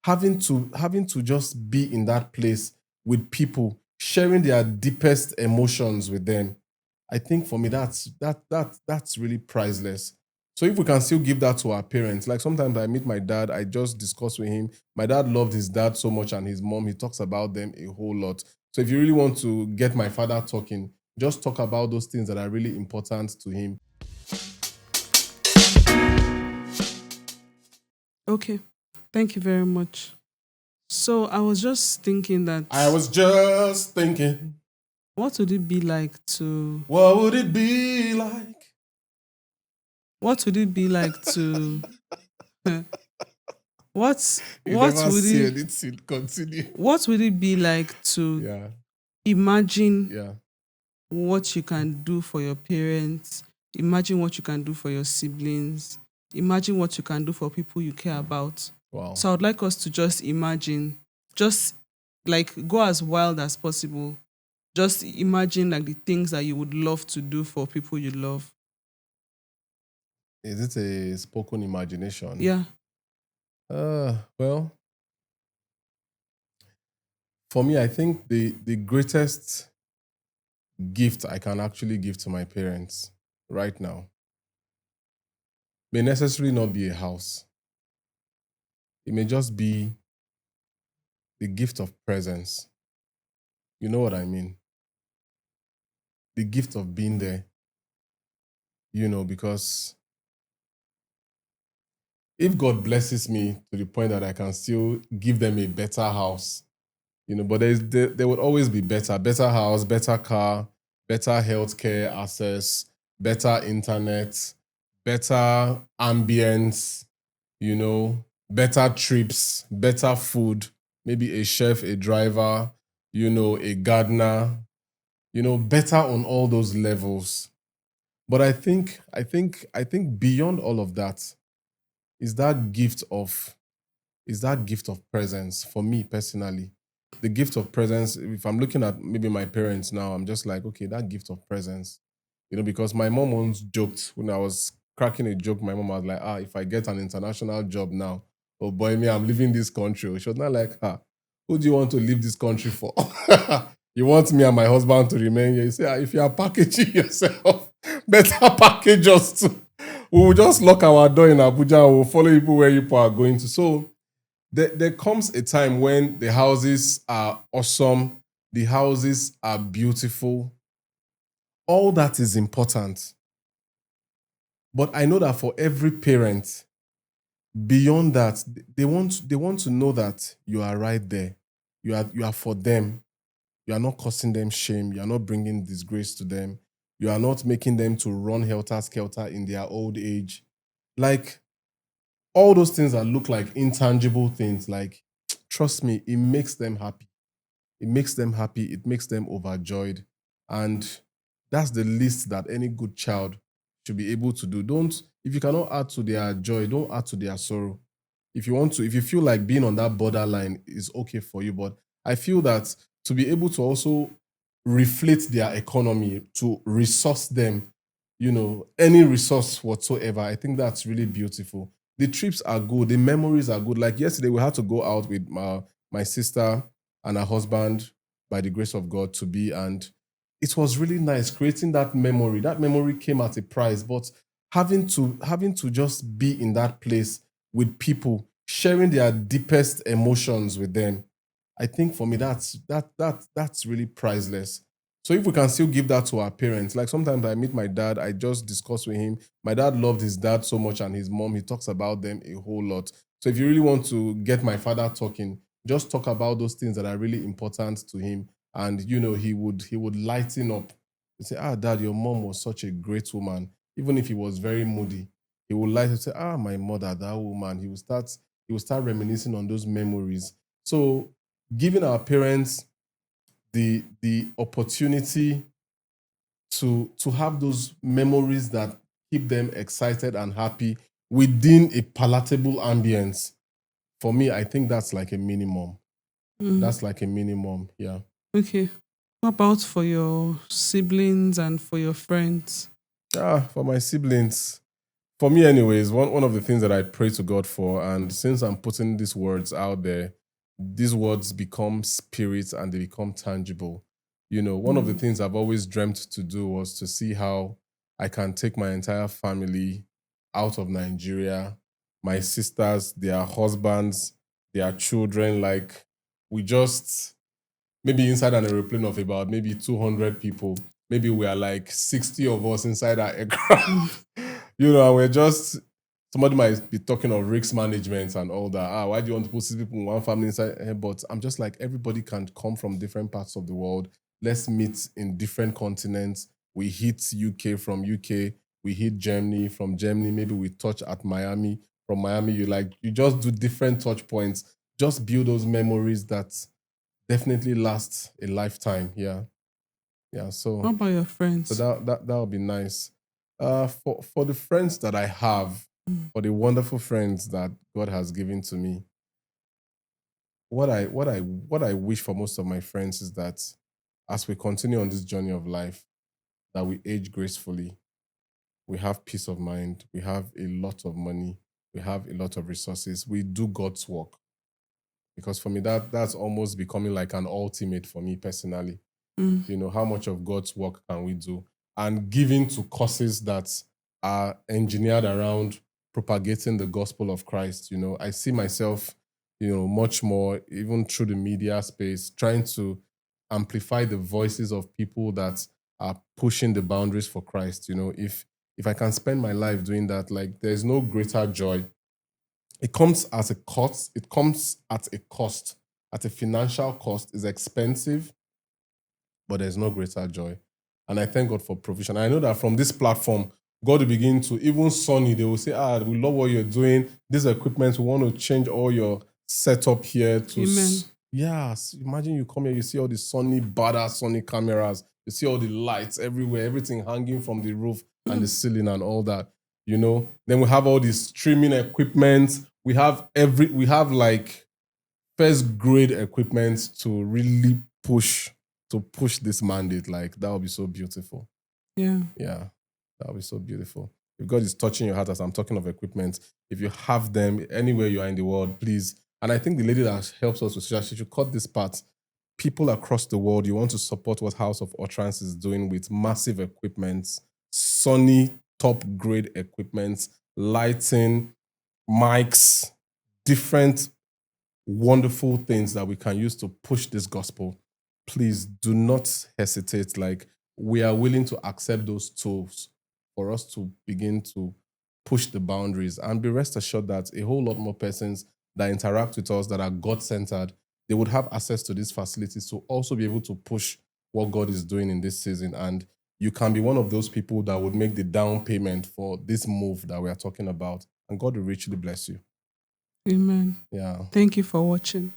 having to just be in that place with people, sharing their deepest emotions with them. I think for me that's really priceless. So if we can still give that to our parents, like sometimes I meet my dad, I just discuss with him. My dad loved his dad so much and his mom, he talks about them a whole lot. So if you really want to get my father talking, just talk about those things that are really important to him. Okay. Thank you very much. So I was just thinking I that was just thinking, what would it be like to what would it be like? what would it be like to You what never would see it anything. Continue. what would it be like to Yeah, imagine yeah. what you can do for your parents, imagine what you can do for your siblings, imagine what you can do for people you care about. Wow. So I would like us to just imagine, just like go as wild as possible. Just imagine like the things that you would love to do for people you love. Is it a spoken imagination? Yeah. Well, for me, I think the greatest gift I can actually give to my parents right now may necessarily not be a house. It may just be the gift of presence. You know what I mean? The gift of being there, because if God blesses me to the point that I can still give them a better house, but there would always be better house, better car, better healthcare access, better internet, better ambience, you know, better trips, better food, maybe a chef, a driver, a gardener, better on all those levels. But I think beyond all of that is that gift of is that gift of presence for me personally. The gift of presence, if I'm looking at maybe my parents now, I'm just like, okay, that gift of presence. Because my mom once joked when I was cracking a joke, my mom was like, if I get an international job now, oh boy, me, I'm leaving this country. She was not like, who do you want to leave this country for? You want me and my husband to remain here? You say, if you are packaging yourself, better package us too. We will just lock our door in Abuja and we'll follow people where people are going to. So there comes a time when the houses are awesome, the houses are beautiful. All that is important. But I know that for every parent, beyond that, they want to know that you are right there. You are for them. You are not causing them shame. You are not bringing disgrace to them. You are not making them to run helter skelter in their old age. Like all those things that look like intangible things, like trust me, it makes them happy. It makes them happy. It makes them overjoyed. And that's the least that any good child should be able to do. If you cannot add to their joy, don't add to their sorrow. If you feel like being on that borderline is okay for you, but I feel that to be able to also reflate their economy, to resource them, any resource whatsoever, I think that's really beautiful. The trips are good, the memories are good. Like yesterday, we had to go out with my sister and her husband, by the grace of God, to be. And it was really nice creating that memory. That memory came at a price, but having to just be in that place with people, sharing their deepest emotions with them. I think for me that's really priceless. So if we can still give that to our parents, like sometimes I meet my dad, I just discuss with him. My dad loved his dad so much and his mom, he talks about them a whole lot. So if you really want to get my father talking, just talk about those things that are really important to him, and he would lighten up. He say, dad, your mom was such a great woman. Even if he was very moody, he would like to say, my mother, that woman. He will start reminiscing on those memories. So giving our parents the opportunity to have those memories that keep them excited and happy within a palatable ambience, for me, I think that's like a minimum. Mm. That's like a minimum. Yeah. Okay. What about for your siblings and for your friends? For my siblings, for me, anyways, one of the things that I pray to God for, and since I'm putting these words out there, these words become spirits and they become tangible. One of the Mm. things I've always dreamt to do was to see how I can take my entire family out of Nigeria, my sisters, their husbands, their children. Like, we just maybe inside an aeroplane of about maybe 200 people, maybe we are like 60 of us inside our Mm. aircraft, and we're just, somebody might be talking of risk management and all that. Why do you want to put 6 people in one family inside? But I'm just like, everybody can come from different parts of the world. Let's meet in different continents. We hit UK from UK, we hit Germany from Germany, maybe we touch at Miami. From Miami, you just do different touch points, just build those memories that definitely lasts a lifetime. Yeah, yeah. What So, about your so friends? that would be nice. For the friends that I have, Mm. for the wonderful friends that God has given to me, what I wish for most of my friends is that as we continue on this journey of life, that we age gracefully, we have peace of mind, we have a lot of money, we have a lot of resources, we do God's work. Because for me, that's almost becoming like an ultimate for me personally. Mm. How much of God's work can we do? And giving to causes that are engineered around propagating the gospel of Christ. I see myself, much more, even through the media space, trying to amplify the voices of people that are pushing the boundaries for Christ. If I can spend my life doing that, like, there's no greater joy. It comes as a cost, it comes at a cost, at a financial cost. It's expensive, but there's no greater joy. And I thank God for provision. I know that from this platform, God will begin to, even Sony, they will say, we love what you're doing. This equipment, we want to change all your setup here to. Amen. Yes, imagine you come here, you see all the Sony, badass Sony cameras, you see all the lights everywhere, everything hanging from the roof and the ceiling and all that. Then we have all these streaming equipment. We have like first grade equipment to really push this mandate. Like, that would be so beautiful. Yeah. Yeah, that would be so beautiful. If God is touching your heart as I'm talking of equipment, if you have them anywhere you are in the world, please. And I think the lady that helps us with she should cut this part. People across the world, you want to support what House of Utterance is doing with massive equipment, Sony top grade equipment, lighting, mics, different wonderful things that we can use to push this gospel. Please do not hesitate. Like, we are willing to accept those tools for us to begin to push the boundaries, and be rest assured that a whole lot more persons that interact with us that are God centered, they would have access to these facilities to also be able to push what God is doing in this season. And you can be one of those people that would make the down payment for this move that we are talking about. And God will richly bless you. Amen. Yeah. Thank you for watching.